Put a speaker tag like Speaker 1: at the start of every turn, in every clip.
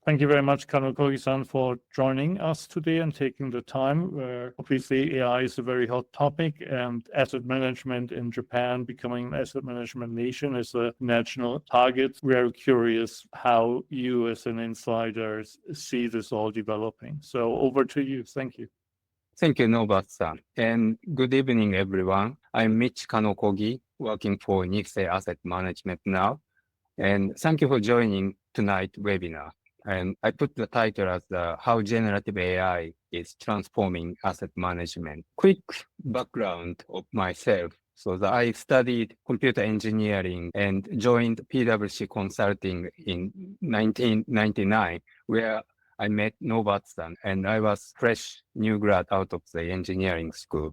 Speaker 1: Thank you very much, Kanokogi-san, for joining us today and taking the time. Obviously, AI is a very hot topic, and asset management in Japan, becoming an asset management nation, is a national target. We are curious how you, as an insider, see this all developing. So over to you. Thank you.
Speaker 2: Thank you, Nobat-san. And good evening, everyone. I'm Mich Kanokogi, working for Nissay Asset Management now. And thank you for joining tonight's webinar. And I put the title as How Generative AI is Transforming Asset Management. Quick background of myself. So I studied computer engineering and joined PwC Consulting in 1999, where I met Nobat-san, and I was fresh new grad out of the engineering school.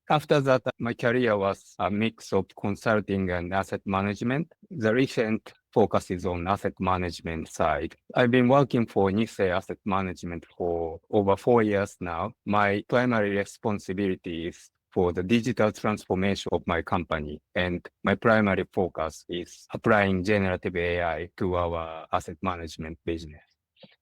Speaker 2: After that, my career was a mix of consulting and asset management. The recent focus is on asset management side. I've been working for Nissay Asset Management for over 4 years now. My primary responsibility is for the digital transformation of my company, and my primary focus is applying generative AI to our asset management business.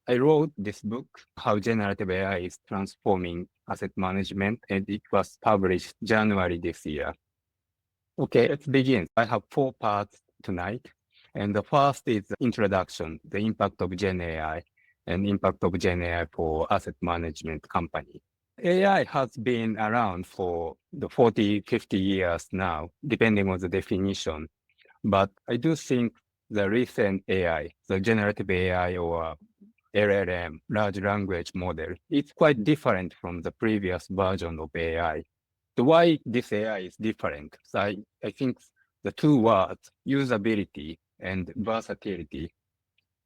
Speaker 2: I wrote this book, How Generative AI is Transforming Asset Management, and it was published January this year. Okay, let's begin. I have 4 parts tonight. And the first is the introduction, the impact of Gen AI and impact of Gen AI for asset management company. AI has been around for the 40, 50 years now, depending on the definition. But I do think the recent AI, the generative AI or LLM, large language model, it's quite different from the previous version of AI. So why this AI is different? So I think the 2 words, usability and versatility.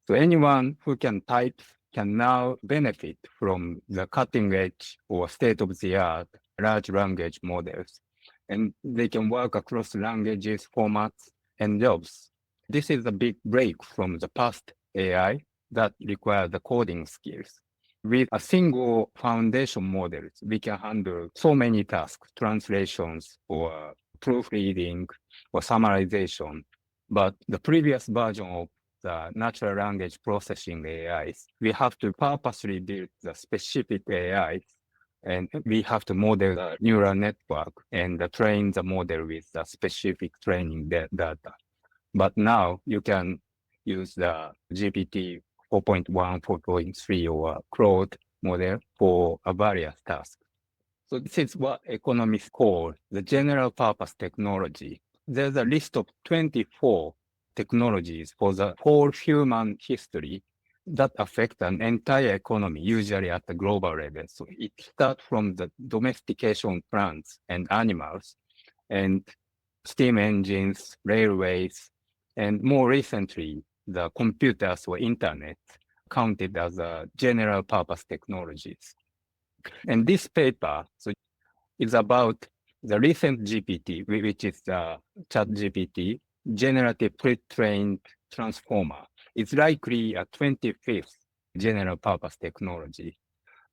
Speaker 2: So anyone who can type can now benefit from the cutting edge or state-of-the-art large language models. And they can work across languages, formats, and jobs. This is a big break from the past AI that require the coding skills. With a single foundation model, we can handle so many tasks, translations or proofreading or summarization. But the previous version of the natural language processing AIs, we have to purposely build the specific AIs, and we have to model the neural network and train the model with the specific training data. But now you can use the GPT 4.1, 4.3 or Claude model for various tasks. So this is what economists call the general purpose technology. There's a list of 24 technologies for the whole human history that affect an entire economy, usually at the global level. So it starts from the domestication of plants and animals, and steam engines, railways, and more recently, the computers or internet counted as general purpose technologies. And this paper is about the recent GPT, which is the ChatGPT, generative pre-trained transformer. It's likely a 25th general purpose technology.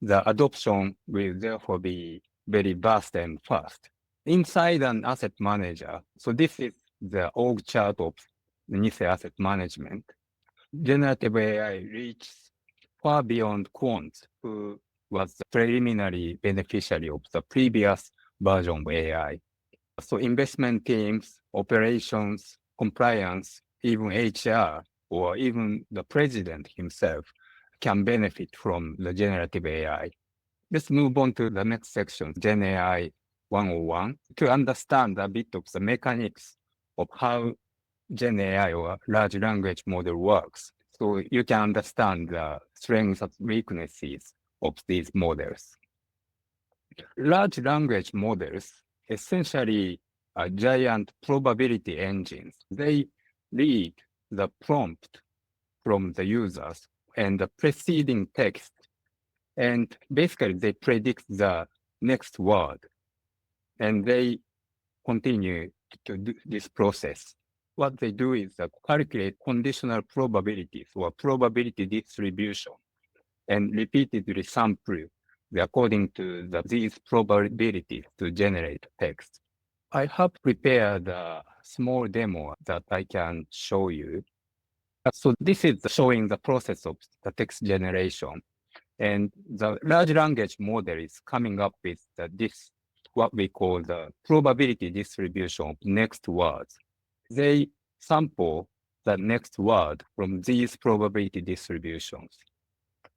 Speaker 2: The adoption will therefore be very vast and fast. Inside an asset manager, so this is the org chart of the Nissay Asset Management. Generative AI reaches far beyond quants, who was the preliminary beneficiary of the previous version of AI. So investment teams, operations, compliance, even HR, or even the president himself can benefit from the generative AI. Let's move on to the next section, Gen AI 101, to understand a bit of the mechanics of how Gen AI or large language model works. So you can understand the strengths and weaknesses of these models. Large language models essentially are giant probability engines. They read the prompt from the users and the preceding text, and basically they predict the next word, and they continue to do this process. What they do is calculate conditional probabilities or probability distribution and repeatedly sample according to these probabilities to generate text. I have prepared a small demo that I can show you. So this is showing the process of the text generation. And the large language model is coming up with this, what we call the probability distribution of next words. They sample the next word from these probability distributions,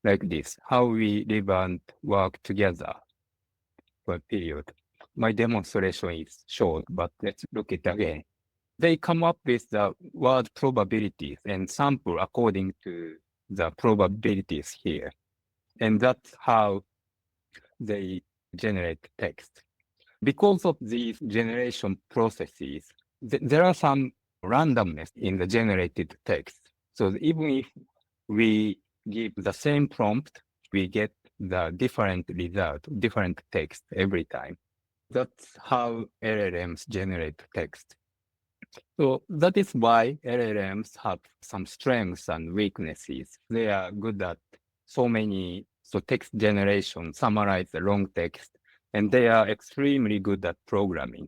Speaker 2: like this, how we live and work together for a period. My demonstration is short, but let's look at it again. They come up with the word probabilities and sample according to the probabilities here. And that's how they generate text. Because of these generation processes, there are some randomness in the generated text. So even if we give the same prompt, we get the different result, different text every time. That's how LLMs generate text. So that is why LLMs have some strengths and weaknesses. They are good at so text generation, summarize the long text, and they are extremely good at programming.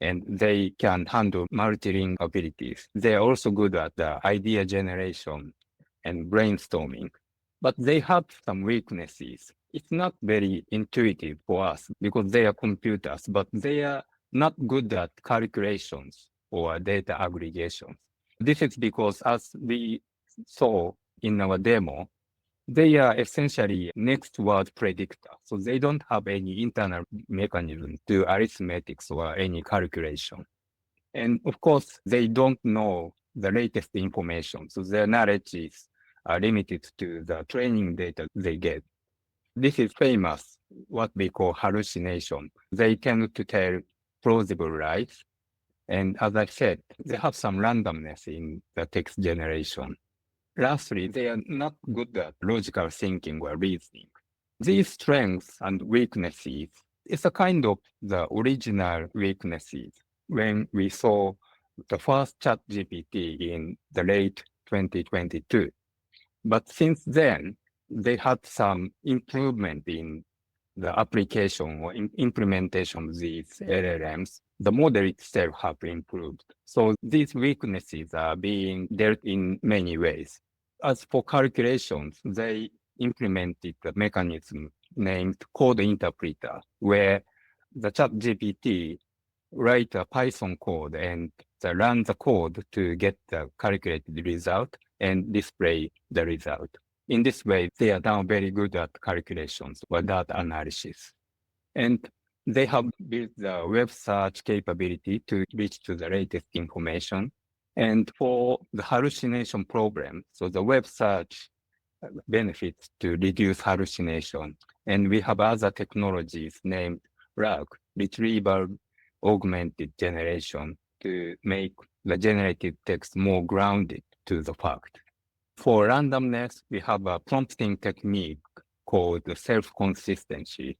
Speaker 2: And they can handle multilingual abilities. They are also good at the idea generation and brainstorming. But they have some weaknesses. It's not very intuitive for us because they are computers, but they are not good at calculations or data aggregations. This is because, as we saw in our demo, they are essentially next word predictor. So they don't have any internal mechanism to arithmetics or any calculation. And of course, they don't know the latest information. So their knowledge is limited to the training data they get. This is famous, what we call hallucination. They tend to tell plausible lies. And as I said, they have some randomness in the text generation. Lastly, they are not good at logical thinking or reasoning. These strengths and weaknesses is a kind of the original weaknesses when we saw the first ChatGPT in the late 2022. But since then, they had some improvement in the application or implementation of these LLMs. The model itself have improved. So these weaknesses are being dealt in many ways. As for calculations, they implemented the mechanism named code interpreter, where the ChatGPT write a Python code and run the code to get the calculated result and display the result. In this way, they are now very good at calculations or data analysis. And they have built the web search capability to reach to the latest information. And for the hallucination problem, so the web search benefits to reduce hallucination. And we have other technologies named RAG, Retrieval Augmented Generation, to make the generated text more grounded to the fact. For randomness, we have a prompting technique called self-consistency.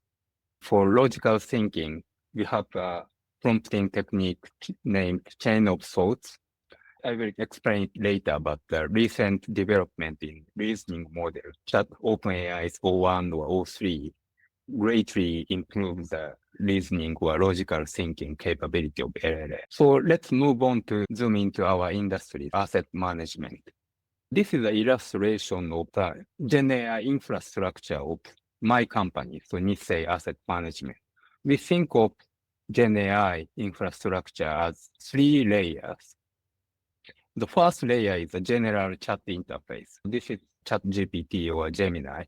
Speaker 2: For logical thinking, we have a prompting technique named chain of thoughts. I will explain it later, but the recent development in reasoning model, chat OpenAI's O1 or O3, greatly improves the reasoning or logical thinking capability of LLM. So let's move on to zoom into our industry, asset management. This is an illustration of the GenAI infrastructure of my company, so Nissay Asset Management. We think of GenAI infrastructure as 3 layers. The first layer is a general chat interface. This is ChatGPT or Gemini.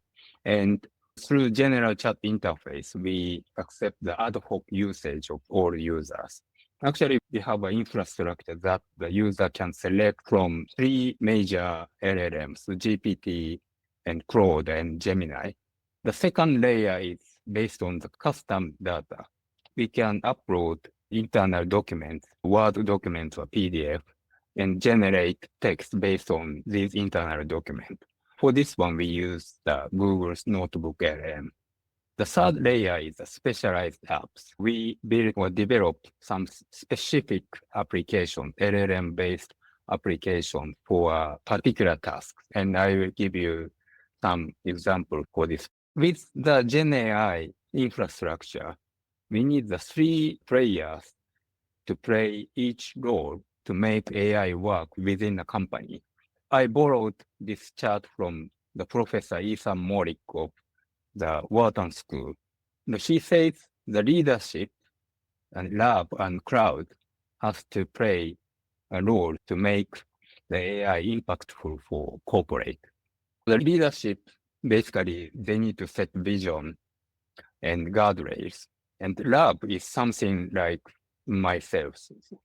Speaker 2: And through general chat interface, we accept the ad hoc usage of all users. Actually, we have an infrastructure that the user can select from 3 major LLMs, GPT and Claude and Gemini. The second layer is based on the custom data. We can upload internal documents, Word documents or PDF, and generate text based on these internal documents. For this one, we use the Google's Notebook LLM. The third layer is the specialized apps. We build or develop some specific application, LLM-based application for a particular task. And I will give you some example for this. With the GenAI infrastructure, we need the 3 players to play each role to make AI work within a company. I borrowed this chart from the Professor Ethan Morick of the Wharton School. He says the leadership and lab and crowd has to play a role to make the AI impactful for corporate. The leadership, basically, they need to set vision and guardrails. And lab is something like myself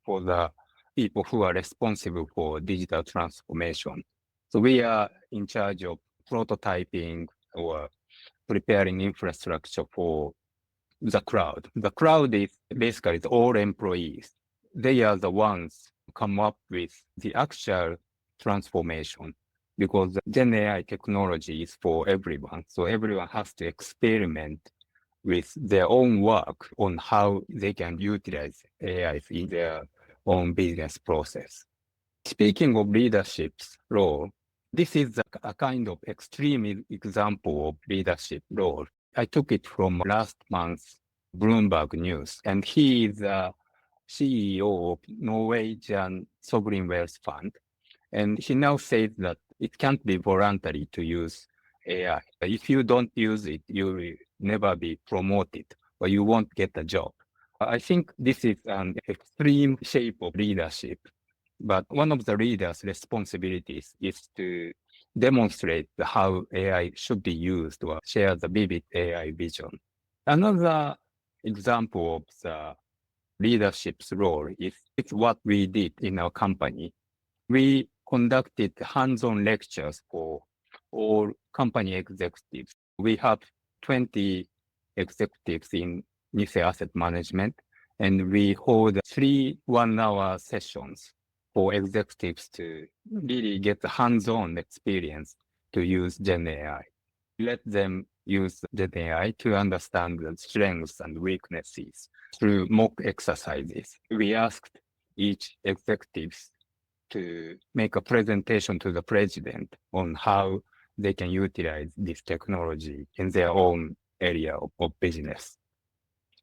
Speaker 2: for the people who are responsible for digital transformation. So we are in charge of prototyping or preparing infrastructure for the crowd. The crowd is basically all employees. They are the ones who come up with the actual transformation because the Gen AI technology is for everyone. So everyone has to experiment with their own work on how they can utilize AI in their own business process. Speaking of leadership's role, this is a kind of extreme example of leadership role. I took it from last month's Bloomberg News, and he is the CEO of Norwegian Sovereign Wealth Fund. And he now says that it can't be voluntary to use AI. If you don't use it, you will never be promoted or you won't get a job. I think this is an extreme shape of leadership. But one of the leaders' responsibilities is to demonstrate how AI should be used or share the vivid AI vision. Another example of the leadership's role is what we did in our company. We conducted hands-on lectures for all company executives. We have 20 executives in Nissay Asset Management, and we hold 3 one-hour sessions for executives to really get the hands-on experience to use Gen AI. Let them use Gen AI to understand the strengths and weaknesses through mock exercises. We asked each executive to make a presentation to the president on how they can utilize this technology in their own area of business.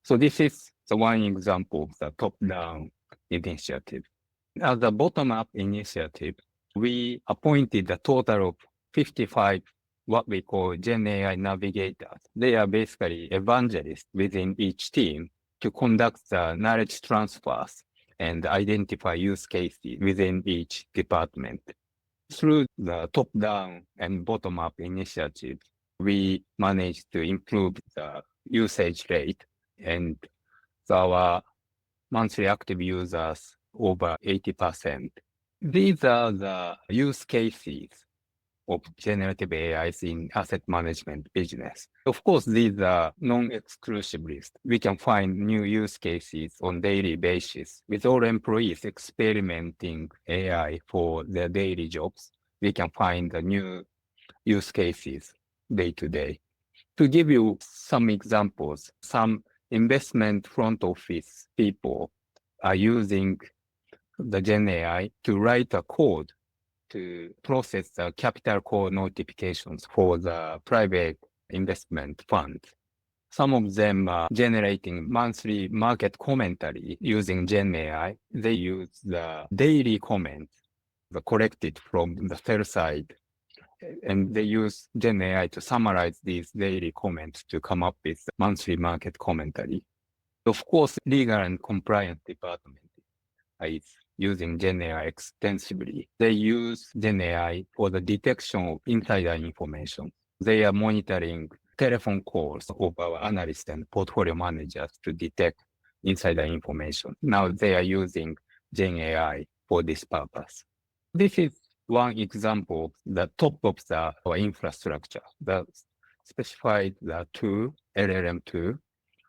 Speaker 2: So this is the one example of the top-down initiative. As a bottom-up initiative, we appointed a total of 55 what we call Gen AI navigators. They are basically evangelists within each team to conduct the knowledge transfers and identify use cases within each department. Through the top-down and bottom-up initiative, we managed to improve the usage rate, and our monthly active users over 80%. These are the use cases of generative AIs in asset management business. Of course, these are non-exclusive lists. We can find new use cases on daily basis. With all employees experimenting AI for their daily jobs, we can find the new use cases day to day. To give you some examples, some investment front office people are using the Gen AI to write a code to process the capital call notifications for the private investment fund. Some of them are generating monthly market commentary using Gen AI. They use the daily comments collected from the sell side, and they use Gen AI to summarize these daily comments to come up with monthly market commentary. Of course, legal and compliance department is using Gen AI extensively. They use Gen AI for the detection of insider information. They are monitoring telephone calls of our analysts and portfolio managers to detect insider information. Now they are using Gen AI for this purpose. This is one example of the top of our infrastructure, the specified the tool, LLM tool.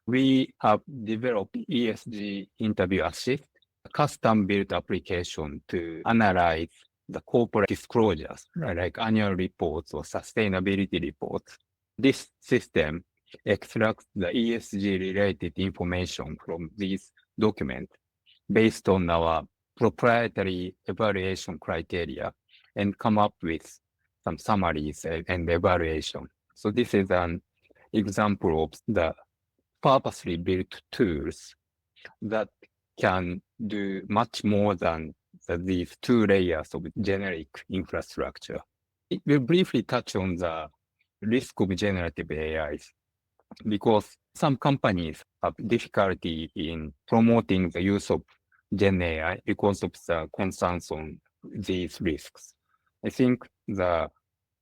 Speaker 2: We have developed ESG interview assist, a custom-built application to analyze the corporate disclosures, like annual reports or sustainability reports. This system extracts the ESG-related information from these documents based on our proprietary evaluation criteria and come up with some summaries and evaluation. So this is an example of the purposely built tools that can do much more than these two layers of generic infrastructure. It will briefly touch on the risk of generative AIs because some companies have difficulty in promoting the use of Gen AI because of the concerns on these risks. I think the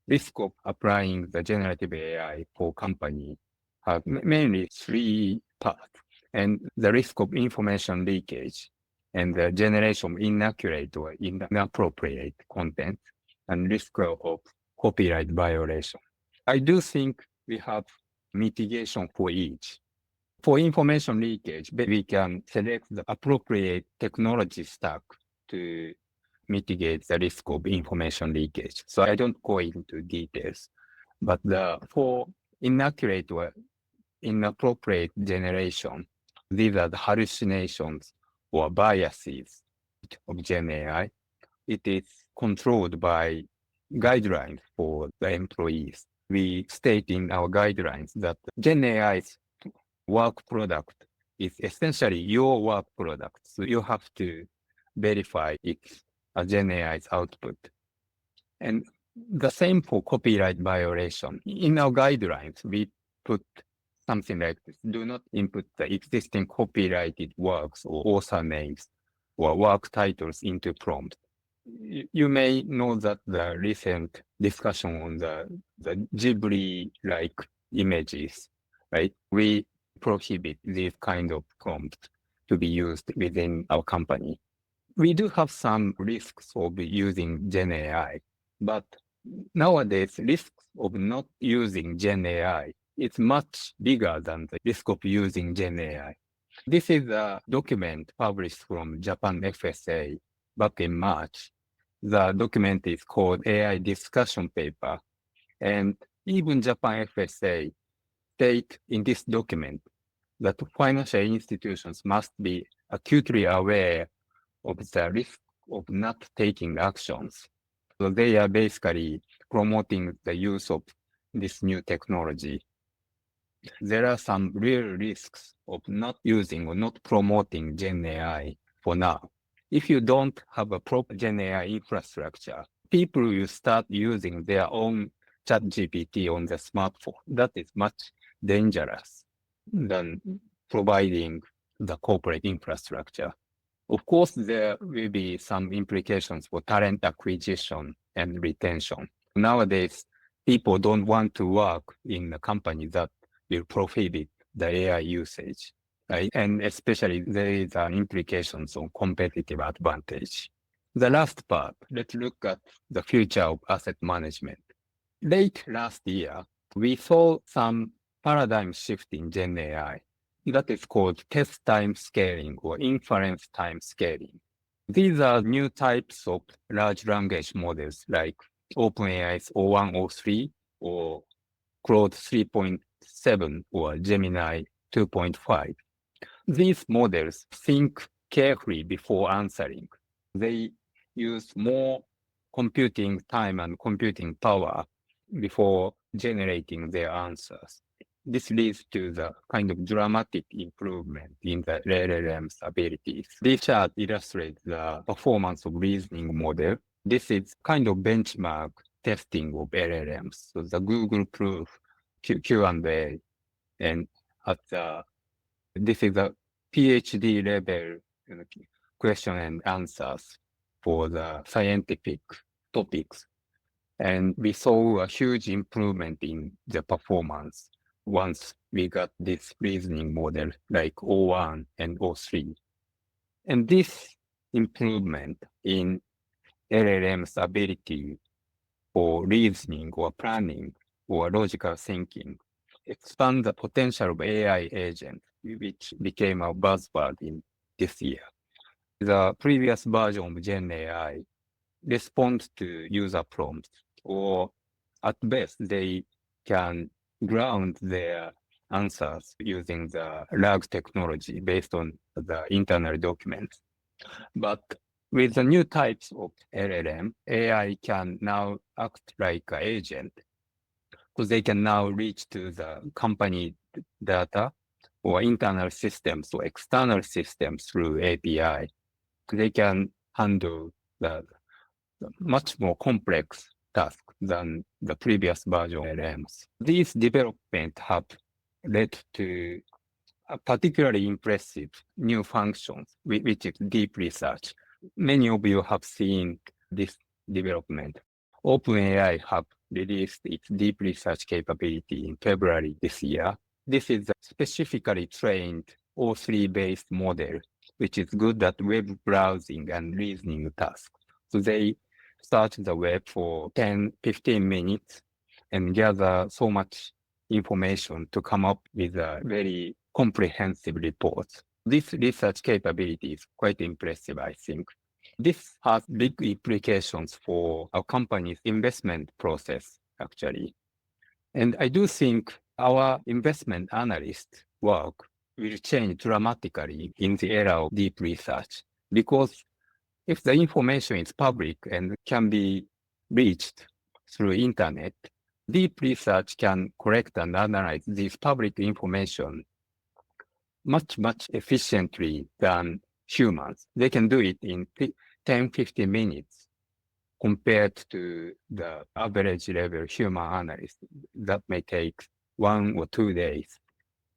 Speaker 2: risk of applying the generative AI for company have mainly three parts, and the risk of information leakage and the generation of inaccurate or inappropriate content and risk of copyright violation. I do think we have mitigation for each. For information leakage, we can select the appropriate technology stack to mitigate the risk of information leakage. So I don't go into details, but for inaccurate or inappropriate generation, these are the hallucinations or biases of Gen AI. It is controlled by guidelines for the employees. We state in our guidelines that Gen AI's work product is essentially your work product. So you have to verify it's a Gen AI's output. And the same for copyright violation. In our guidelines, we put something like this. Do not input the existing copyrighted works or author names or work titles into prompt. You may know that the recent discussion on the Ghibli-like images, right? We prohibit these kind of prompts to be used within our company. We do have some risks of using Gen AI, but nowadays risks of not using Gen AI is much bigger than the risk of using Gen AI. This is a document published from Japan FSA back in March. The document is called AI Discussion Paper, and even Japan FSA state in this document that financial institutions must be acutely aware of the risk of not taking actions. So they are basically promoting the use of this new technology. There are some real risks of not using or not promoting Gen AI for now. If you don't have a proper Gen AI infrastructure, people will start using their own ChatGPT on the smartphone. That is much dangerous than providing the corporate infrastructure. Of course, there will be some implications for talent acquisition and retention. Nowadays, people don't want to work in a company that will prohibit the AI usage, right? And especially there is an implications on competitive advantage. The last part, let's look at the future of asset management. Late last year, we saw some paradigm shift in Gen AI. That is called test time scaling or inference time scaling. These are new types of large language models like OpenAI's O1, O3, or Claude 3.7 or Gemini 2.5. These models think carefully before answering. They use more computing time and computing power before generating their answers. This leads to the kind of dramatic improvement in the LLM's abilities. This chart illustrates the performance of reasoning model. This is kind of benchmark testing of LLMs. So the Google proof Q&A, and this is a PhD level question and answers for the scientific topics. And we saw a huge improvement in the performance once we got this reasoning model like O1 and O3. And this improvement in LLM's ability for reasoning or planning or logical thinking expand the potential of AI agents, which became a buzzword in this year. The previous version of Gen AI responds to user prompts, or at best, they can ground their answers using the RAG technology based on the internal documents. But with the new types of LLM, AI can now act like an agent, because they can now reach to the company data or internal systems or external systems through API. They can handle the much more complex task than the previous version of LMs. These developments have led to a particularly impressive new functions, which is deep research. Many of you have seen this development. OpenAI have released its deep research capability in February this year. This is a specifically trained O3-based model, which is good at web browsing and reasoning tasks. So they search the web for 10, 15 minutes and gather so much information to come up with a very comprehensive report. This research capability is quite impressive, I think. This has big implications for our company's investment process, actually. And I do think our investment analyst work will change dramatically in the era of deep research, because if the information is public and can be reached through internet, deep research can collect and analyze this public information much efficiently than humans. They can do it in 10, 15 minutes compared to the average level human analyst that may take 1 or 2 days.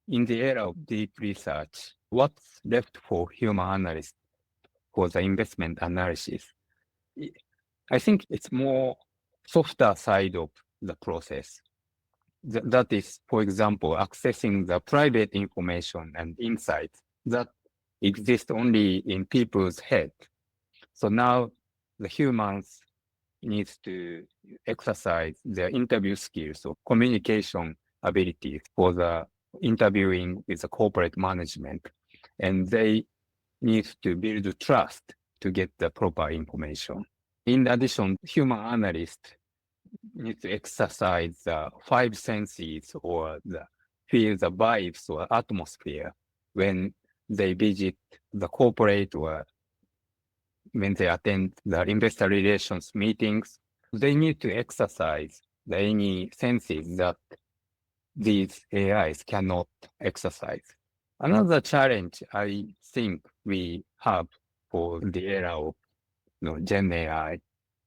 Speaker 2: In the era of deep research, what's left for human analysts for the investment analysis? I think it's more softer side of the process. That is, for example, accessing the private information and insights that exist only in people's head. So now the humans needs to exercise their interview skills or communication abilities for the interviewing with the corporate management. And they need to build trust to get the proper information. In addition, human analysts need to exercise the 5 senses or feel the vibes or atmosphere when they visit the corporate or when they attend the investor relations meetings. They need to exercise any senses that these AIs cannot exercise. Another challenge I think we have for the era of Gen AI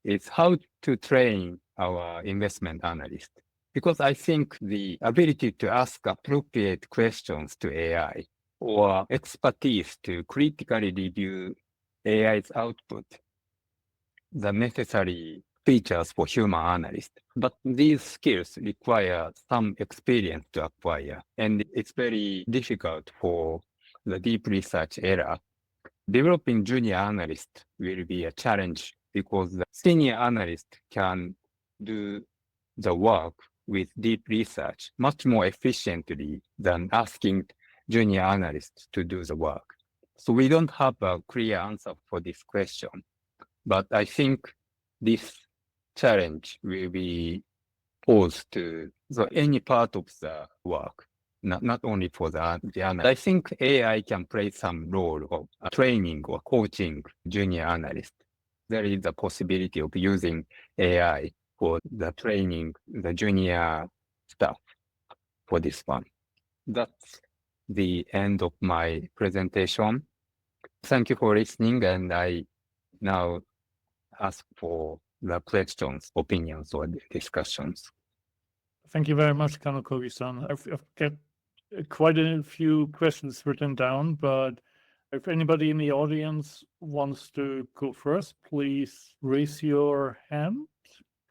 Speaker 2: is how to train our investment analyst. Because I think the ability to ask appropriate questions to AI or expertise to critically review AI's output, the necessary features for human analysts. But these skills require some experience to acquire, and it's very difficult for the deep research era. Developing junior analysts will be a challenge because the senior analyst can do the work with deep research much more efficiently than asking junior analysts to do the work. So we don't have a clear answer for this question, but I think this challenge will be posed to any part of the work, not only for the analyst. I think AI can play some role of training or coaching junior analysts. There is a possibility of using AI for the training, the junior staff for this one. That's the end of my presentation. Thank you for listening, and I now ask for the questions, opinions, or discussions.
Speaker 1: Thank you very much, Kanokogi-san. I've got quite a few questions written down, but if anybody in the audience wants to go first, please raise your hand.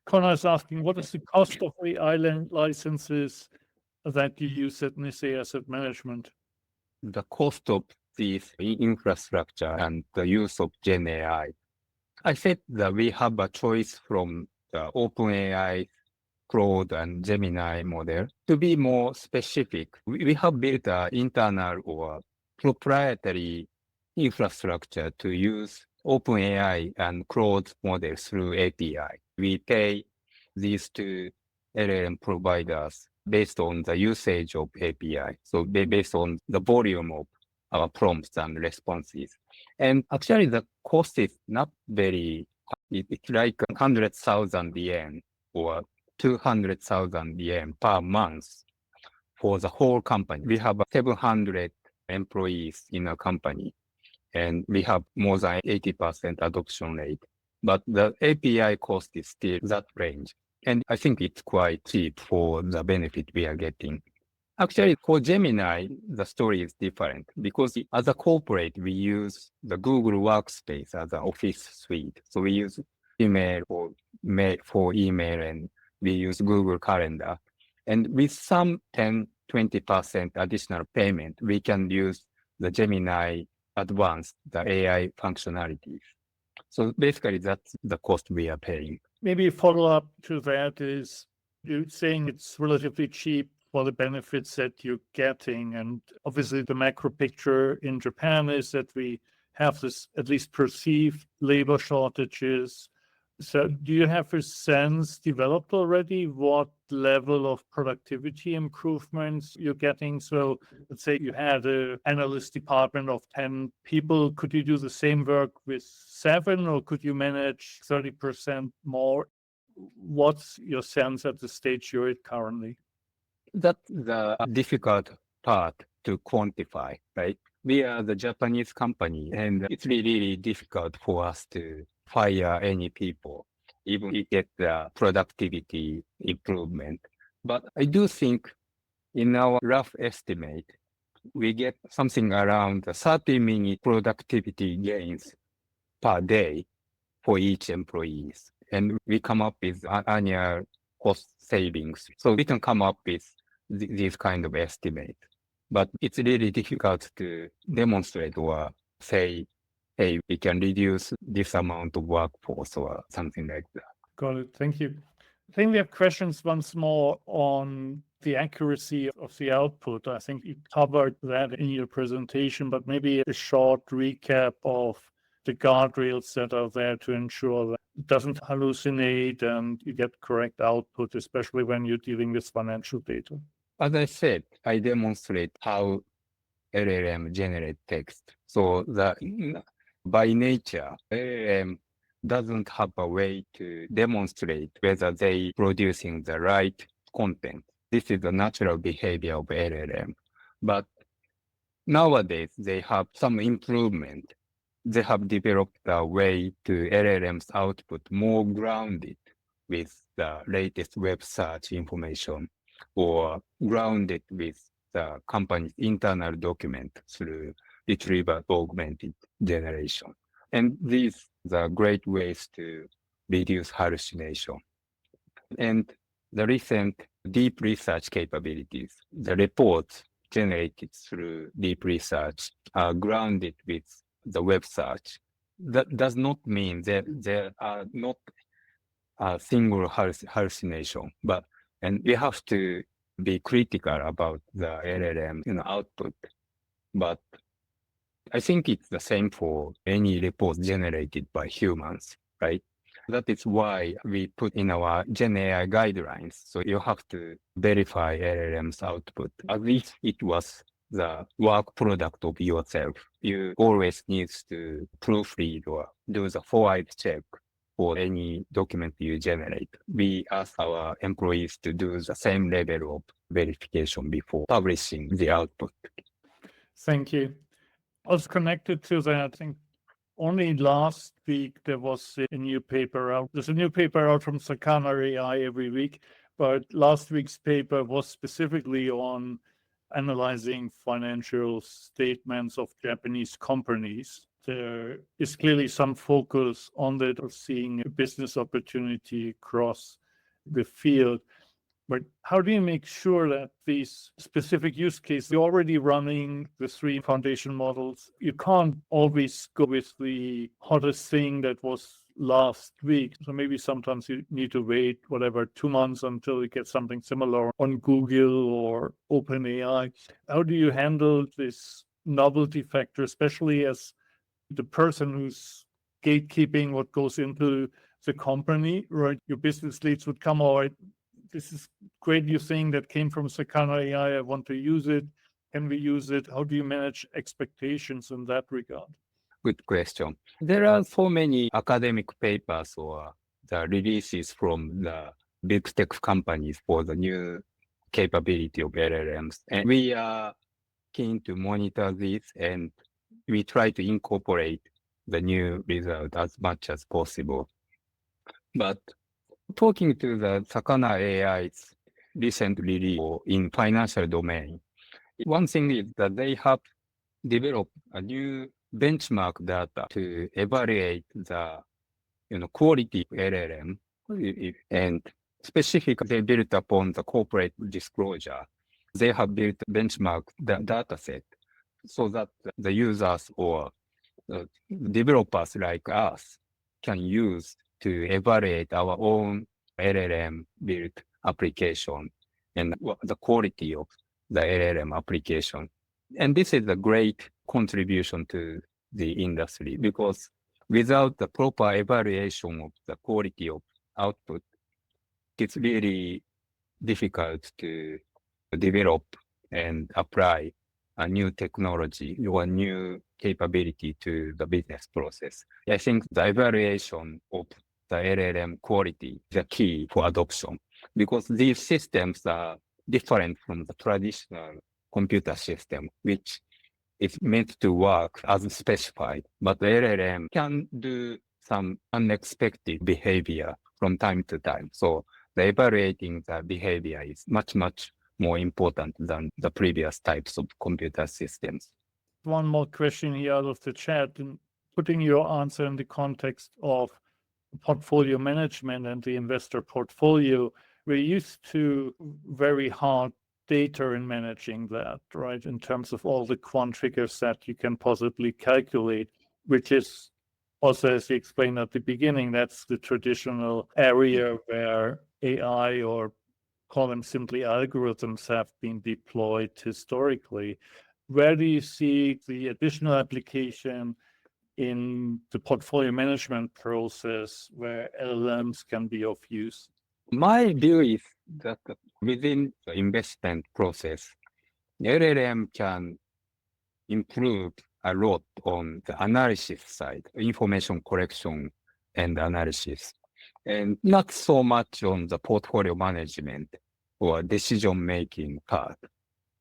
Speaker 1: Connor is asking, what is the cost of AI licenses that you use at Nissay Asset Management?
Speaker 2: The cost of this infrastructure and the use of Gen AI. I said that we have a choice from the OpenAI, Claude, and Gemini model. To be more specific, we have built an internal or proprietary infrastructure to use OpenAI and Claude models through API. We pay these two LLM providers based on the usage of API. So based on the volume of our prompts and responses. And actually the cost is not very high. It's like 100,000 yen or 200,000 yen per month for the whole company. We have 700 employees in our company, and we have more than 80% adoption rate. but the API cost is still that range. And I think it's quite cheap for the benefit we are getting. Actually, for Gemini, the story is different because as a corporate, we use the Google Workspace as an office suite. So we use email for email and we use Google Calendar. And with some 10-20% additional payment, we can use the Gemini Advanced, the AI functionalities. So basically, that's the cost we are paying.
Speaker 1: Maybe a follow-up to that is you're saying it's relatively cheap for the benefits that you're getting. And obviously the macro picture in Japan is that we have this at least perceived labor shortages. So do you have a sense developed already what level of productivity improvements you're getting? So let's say you had an analyst department of 10 people. Could you do the same work with 7 or could you manage 30% more? What's your sense at the stage you're at currently?
Speaker 2: That's the difficult part to quantify, right? We are the Japanese company and it's really difficult for us to fire any people, even if we get the productivity improvement. But I do think in our rough estimate, we get something around 30-minute productivity gains per day for each employee. And we come up with annual cost savings. So we can come up with these kind of estimates. But it's really difficult to demonstrate or say, hey, we can reduce this amount of workforce or something like that.
Speaker 1: Got it. Thank you. I think we have questions once more on the accuracy of the output. I think you covered that in your presentation, but maybe a short recap of the guardrails that are there to ensure that it doesn't hallucinate and you get correct output, especially when you're dealing with financial data.
Speaker 2: As I said, I demonstrate how LLM generate text. So by nature, LLM doesn't have a way to demonstrate whether they producing the right content. This is the natural behavior of LLM. But nowadays, they have some improvement. They have developed a way to LLM's output more grounded with the latest web search information or grounded with the company's internal document through retrieval augmented generation. And these are great ways to reduce hallucination. And the recent deep research capabilities, the reports generated through deep research are grounded with the web search. That does not mean that there are not a single hallucination, and we have to be critical about the LLM output. But I think it's the same for any reports generated by humans, right? That is why we put in our Gen AI guidelines. So you have to verify LLM's output as if it was the work product of yourself. You always need to proofread or do the forward check for any document you generate. We ask our employees to do the same level of verification before publishing the output.
Speaker 1: Thank you. Also connected to that, I think only last week there was a new paper out. There's a new paper out from Sakana AI every week, but last week's paper was specifically on analyzing financial statements of Japanese companies. There is clearly some focus on that of seeing a business opportunity across the field. But how do you make sure that these specific use cases, you're already running the 3 foundation models, you can't always go with the hottest thing that was last week. So maybe sometimes you need to wait, 2 months until you get something similar on Google or OpenAI. How do you handle this novelty factor, especially as the person who's gatekeeping what goes into the company, right? Your business leads would come, all right, this is great new thing that came from Sakana AI. I want to use it. Can we use it? How do you manage expectations in that regard?
Speaker 2: Good question. There are so many academic papers or the releases from the big tech companies for the new capability of LLMs. And we are keen to monitor this and we try to incorporate the new result as much as possible. But talking to the Sakana AI's recent release in financial domain, one thing is that they have developed a new benchmark data to evaluate the quality of LLM, and specifically they built upon the corporate disclosure. They have built benchmark the data set so that the users or developers like us can use to evaluate our own LLM built application and the quality of the LLM application. And this is a great contribution to the industry because without the proper evaluation of the quality of output, it's really difficult to develop and apply a new technology or new capability to the business process. I think the evaluation of the LLM quality is the key for adoption because these systems are different from the traditional computer system, which is meant to work as specified. But the LLM can do some unexpected behavior from time to time. So the evaluating the behavior is much more important than the previous types of computer systems.
Speaker 1: One more question here out of the chat, and putting your answer in the context of portfolio management and the investor portfolio, we're used to very hard data in managing that, right? In terms of all the quant figures that you can possibly calculate, which is also, as you explained at the beginning, that's the traditional area where AI, or call them simply algorithms, have been deployed historically. Where do you see the additional application in the portfolio management process where LLMs can be of use?
Speaker 2: My view is that within the investment process, LLM can improve a lot on the analysis side, information collection and analysis, and not so much on the portfolio management or decision-making part.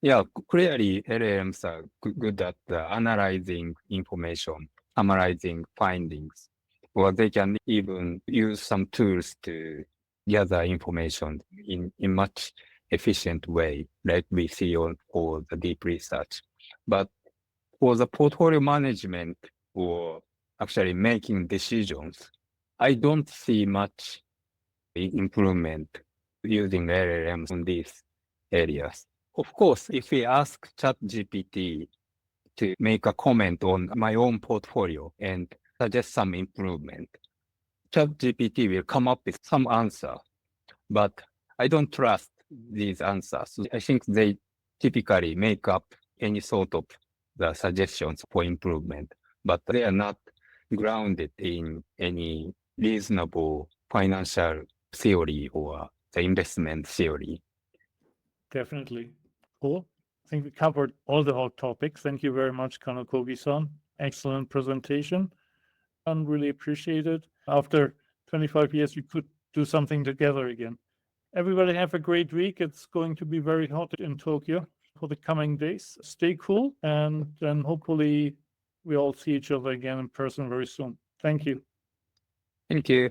Speaker 2: Yeah, clearly LLMs are good at analyzing information, summarizing findings, or they can even use some tools to gather information in much efficient way, like we see on for the deep research. But for the portfolio management or actually making decisions, I don't see much improvement using LLMs on these areas. Of course, if we ask ChatGPT to make a comment on my own portfolio and suggest some improvement, ChatGPT will come up with some answer, but I don't trust these answers. I think they typically make up any sort of the suggestions for improvement, but they are not grounded in any reasonable financial theory or the investment theory.
Speaker 1: Definitely. Cool. I think we covered all the hot topics. Thank you very much, Kanokogi-san. Excellent presentation. And really appreciate it. After 25 years, we could do something together again. Everybody have a great week. It's going to be very hot in Tokyo for the coming days. Stay cool, and then hopefully we all see each other again in person very soon. Thank you.
Speaker 2: Thank you.